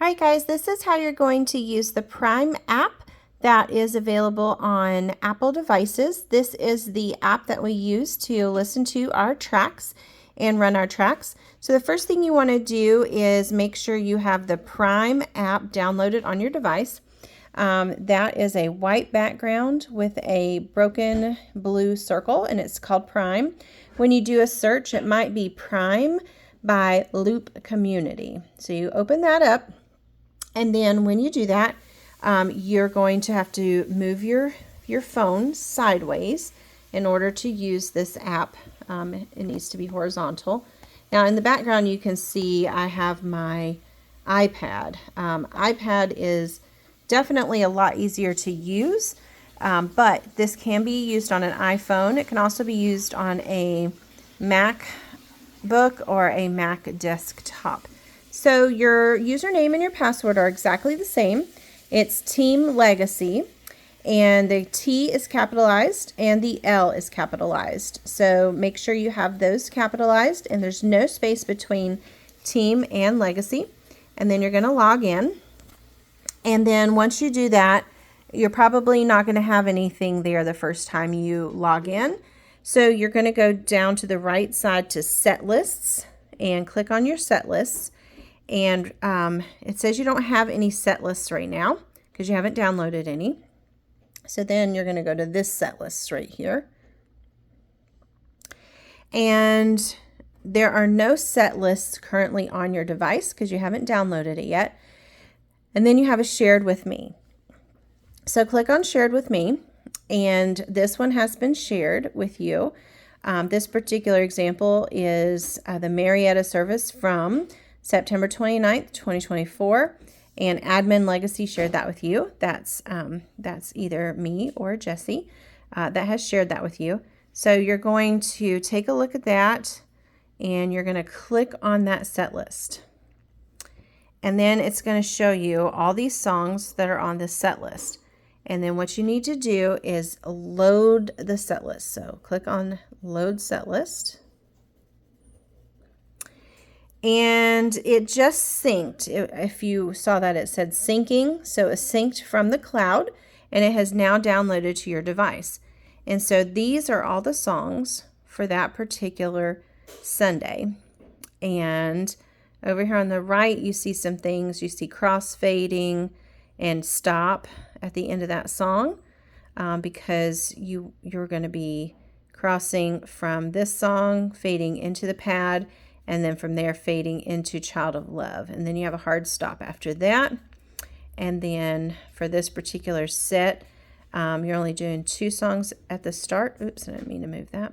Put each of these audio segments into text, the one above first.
Alright guys, this is how you're going to use the Prime app that is available on Apple devices. This is the app that we use to listen to our tracks and run our tracks. So the first thing you want to do is make sure you have the Prime app downloaded on your device. That is a white background with a broken blue circle, and it's called Prime. When you do a search, it might be Prime by Loop Community. So you open that up. And then when you do that, you're going to have to move your phone sideways in order to use this app. It needs to be horizontal. Now in the background you can see I have my iPad. iPad is definitely a lot easier to use, but this can be used on an iPhone. It can also be used on a MacBook or a Mac desktop. So your username and your password are exactly the same. It's Team Legacy, and the T is capitalized and the L is capitalized. So make sure you have those capitalized and there's no space between Team and Legacy. And then you're going to log in. And then once you do that, you're probably not going to have anything there the first time you log in. So you're going to go down to the right side to Setlists and click on your Setlists. And it says you don't have any set lists right now because you haven't downloaded any. So then you're going to go to this set list right here. And there are no set lists currently on your device because you haven't downloaded it yet. And then you have a shared with me. So click on shared with me, and this one has been shared with you. This particular example is the Marietta service from September 29th, 2024, and Admin Legacy shared that with you. That's either me or Jesse that has shared that with you. So you're going to take a look at that, and you're going to click on that set list. And then it's going to show you all these songs that are on this set list. And then what you need to do is load the set list. So click on Load Set List. And it just synced. If you saw that, it said syncing. So it's synced from the cloud, and it has now downloaded to your device. And so these are all the songs for that particular Sunday. And over here on the right, you see some things. You see crossfading and stop at the end of that song, because you're going to be crossing from this song, fading into the pad, and then from there fading into Child of Love. And then you have a hard stop after that. And then for this particular set, you're only doing 2 songs at the start. Oops, I didn't mean to move that.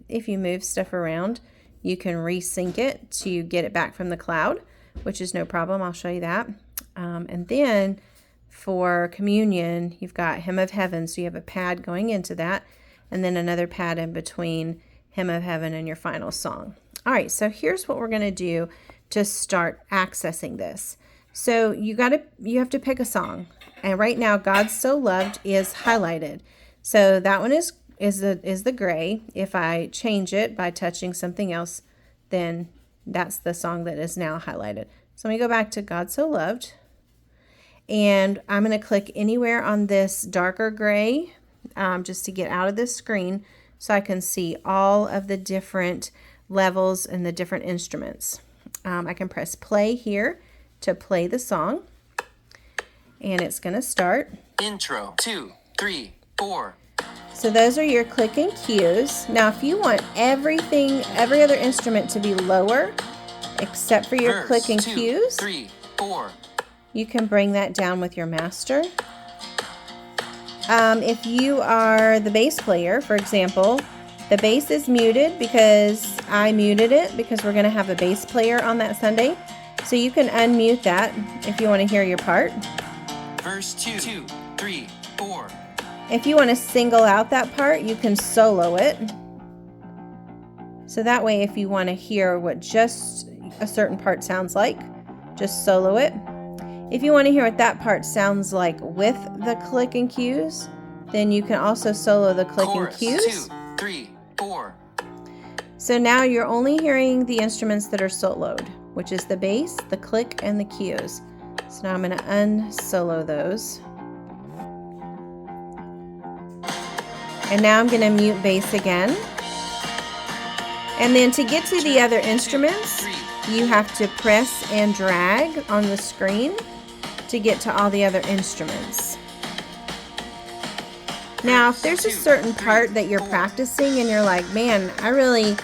If you move stuff around, you can resync it to get it back from the cloud, which is no problem. I'll show you that. And then for communion, you've got Hymn of Heaven. So you have a pad going into that, and then another pad in between Hymn of Heaven and your final song. All right, so here's what we're going to do to start accessing this. So you have to pick a song, and right now God So Loved is highlighted. So that one is the gray. If I change it by touching something else, then that's the song that is now highlighted. So let me go back to God So Loved, and I'm going to click anywhere on this darker gray just to get out of this screen, so I can see all of the different levels and the different instruments. I can press play here to play the song, and it's going to start. Intro, 2, 3, 4. So those are your click and cues. Now if you want every other instrument to be lower except for your click and cues, 3, 4. You can bring that down with your master. If you are the bass player, for example, the bass is muted because I muted it because we're going to have a bass player on that Sunday. So you can unmute that if you want to hear your part. Verse 2, 3, 4. If you want to single out that part, you can solo it. So that way, if you want to hear what just a certain part sounds like, just solo it. If you want to hear what that part sounds like with the click and cues, then you can also solo the click and cues. 2, 3, 4. So now you're only hearing the instruments that are soloed, which is the bass, the click, and the cues. So now I'm going to unsolo those. And now I'm going to mute bass again. And then to get to the other instruments, you have to press and drag on the screen to get to all the other instruments. Now, if there's a certain part that you're practicing and you're like, man, I really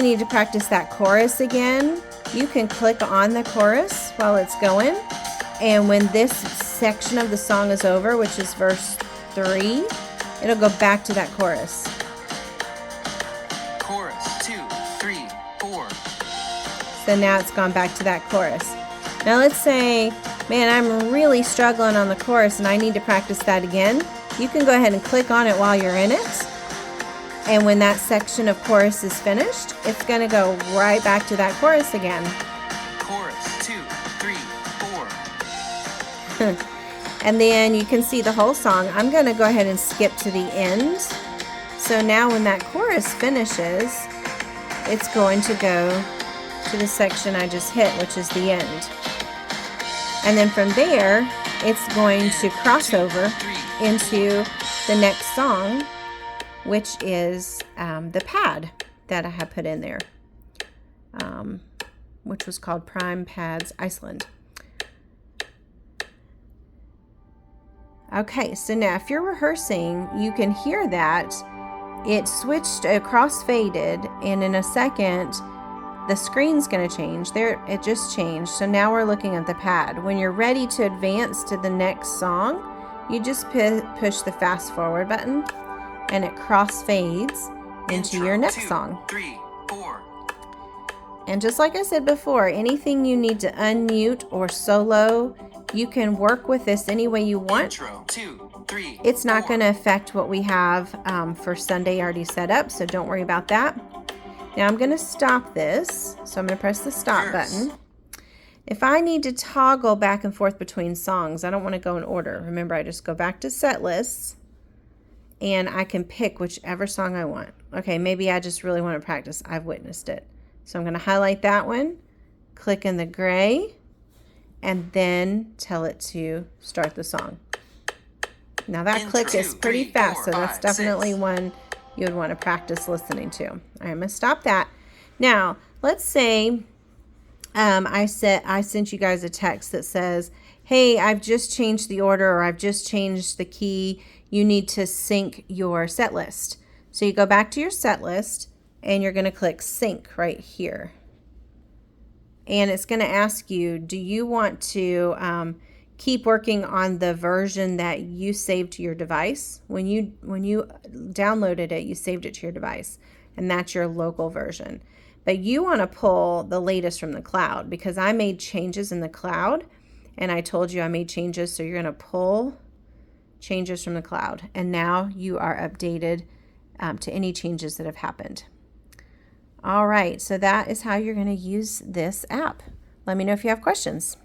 need to practice that chorus again, you can click on the chorus while it's going. And when this section of the song is over, which is verse 3, it'll go back to that chorus. Chorus 2, 3, 4. So now it's gone back to that chorus. Now let's say, man, I'm really struggling on the chorus and I need to practice that again. You can go ahead and click on it while you're in it. And when that section of chorus is finished, it's going to go right back to that chorus again. Chorus 2, 3, 4. And then you can see the whole song. I'm going to go ahead and skip to the end. So now when that chorus finishes, it's going to go to the section I just hit, which is the end. And then from there, it's going to cross over into the next song, which is the pad that I have put in there, which was called Prime Pads Iceland. Okay, so now if you're rehearsing, you can hear that it switched, cross-faded, and in a second, the screen's going to change. There, it just changed. So now we're looking at the pad. When you're ready to advance to the next song, you just push the fast forward button, and it cross-fades into your next song. 3, 4. And just like I said before, anything you need to unmute or solo, you can work with this any way you want. Intro 2, 3. It's not going to affect what we have for Sunday already set up, so don't worry about that. Now I'm going to stop this, so I'm going to press the stop button. If I need to toggle back and forth between songs, I don't want to go in order. Remember, I just go back to Setlists, and I can pick whichever song I want. Okay, maybe I just really want to practice I've Witnessed It. So I'm going to highlight that one, click in the gray, and then tell it to start the song. Now that click is pretty fast, so that's definitely one you would want to practice listening to. All right, I'm going to stop that. Now, let's say I sent you guys a text that says, hey, I've just changed the order, or I've just changed the key. You need to sync your set list. So you go back to your set list, and you're going to click sync right here. And it's going to ask you, do you want to keep working on the version that you saved to your device? When you downloaded it, you saved it to your device, and that's your local version. But you want to pull the latest from the cloud, because I made changes in the cloud, and I told you I made changes, so you're going to pull changes from the cloud, and now you are updated to any changes that have happened. All right, so that is how you're going to use this app. Let me know if you have questions.